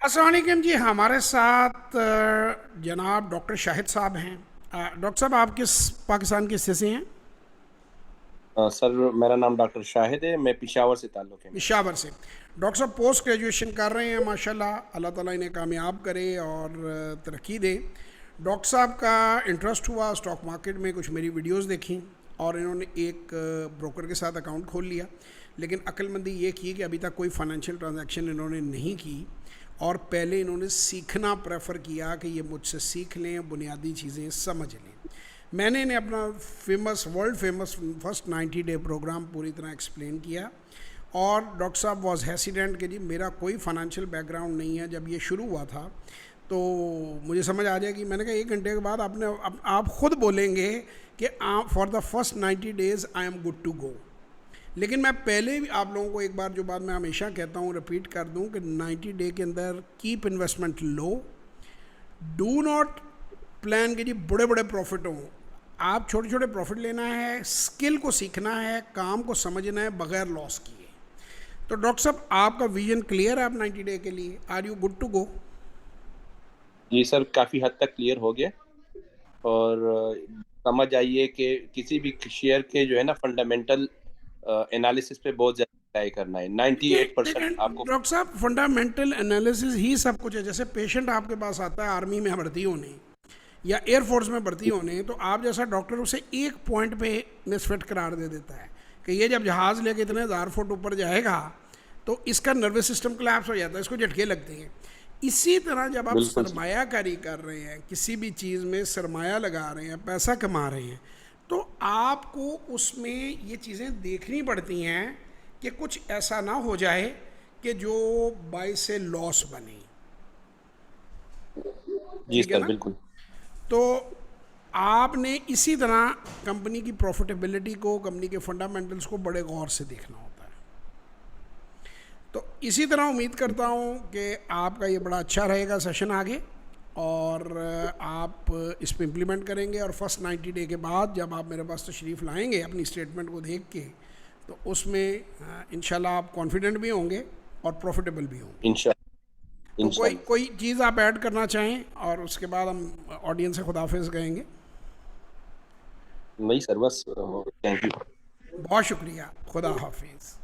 अस्सलाम वालेकुम जी। हमारे साथ जनाब डॉक्टर शाहिद साहब हैं। डॉक्टर साहब, आप किस पाकिस्तान के हिस्से से हैं? सर, मेरा नाम डॉक्टर शाहिद है। मैं पिशावर से ताल्लुक़ है मेरा। पेशावर से। डॉक्टर साहब पोस्ट ग्रेजुएशन कर रहे हैं, माशाल्लाह। अल्लाह ताला इन्हें कामयाब करे और तरक्की दे। डॉक्टर साहब का इंटरेस्ट हुआ स्टॉक मार्केट में, कुछ मेरी वीडियोस देखी और इन्होंने एक ब्रोकर के साथ अकाउंट खोल लिया। लेकिन अक्लमंदी ये की कि अभी तक कोई फाइनेंशियल ट्रांजैक्शन इन्होंने नहीं की और पहले इन्होंने सीखना प्रेफर किया कि ये मुझसे सीख लें, बुनियादी चीज़ें समझ लें। मैंने इन्हें अपना famous, world famous first 90 day program पूरी तरह एक्सप्लेन किया और डॉक्टर साहब वॉज हेसिडेंट कि जी मेरा कोई फाइनेंशियल बैकग्राउंड नहीं है। जब ये शुरू हुआ था तो मुझे समझ आ जाएगी। मैंने कहा 1 घंटे के बाद आप खुद बोलेंगे कि for the first 90 days I am good to go. लेकिन मैं पहले भी आप लोगों को एक बार जो बात मैं हमेशा कहता हूँ रिपीट कर दूँ कि 90 डे के अंदर keep investment low, do not plan कि जी बड़े बड़े प्रॉफिट हों। आप छोटे छोटे प्रॉफिट लेना है, स्किल को सीखना है, काम को समझना है बगैर लॉस किए। तो डॉक्टर साहब, आपका विजन क्लियर है आप 90 डे के लिए? Are you good to go? जी सर, काफ़ी हद तक क्लियर हो गया। और समझ आइए कि किसी भी शेयर के जो है ना फंडामेंटल एनालिसिस पे बहुत ज़्यादा ट्राई करना है। देखिए 98% देखें आपको। डॉक्टर साहब, फंडामेंटल एनालिसिस ही सब कुछ है। जैसे पेशेंट आपके पास आता है आर्मी में भर्ती होने या एयरफोर्स में भर्ती होने, तो आप जैसा डॉक्टर उसे एक पॉइंट पे मिसफिट करार दे देता है कि ये जब जहाज़ लेके इतने 1000 फुट ऊपर जाएगा तो इसका नर्वस सिस्टम कोलैप्स हो जाता है, इसको झटके लगते हैं। इसी तरह जब आप बिल्कुल सर। सरमायाकारी कर रहे हैं, किसी भी चीज़ में सरमाया लगा रहे हैं, पैसा कमा रहे हैं, तो आपको उसमें ये चीज़ें देखनी पड़ती हैं कि कुछ ऐसा ना हो जाए कि जो बाय से लॉस बने। जी ठीक है सर, ना? बिल्कुल। तो आपने इसी तरह कंपनी की प्रॉफिटेबिलिटी को, कंपनी के फंडामेंटल्स को बड़े गौर से देखना होता है। तो इसी तरह उम्मीद करता हूँ कि आपका ये बड़ा अच्छा रहेगा सेशन आगे और आप इस पर इम्प्लीमेंट करेंगे और फर्स्ट 90 डे के बाद जब आप मेरे पास तशरीफ़ लाएंगे अपनी स्टेटमेंट को देख के, तो उसमें इंशाल्लाह आप कॉन्फिडेंट भी होंगे और प्रॉफिटेबल भी होंगे। इंशाल्लाह। तो कोई इंशाल्लाह। कोई चीज़ आप ऐड करना चाहें और उसके बाद हम ऑडियंस से खुदाफिज कहेंगे। नहीं सर, बस थैंक यू। बहुत शुक्रिया। खुदा हाफिज़।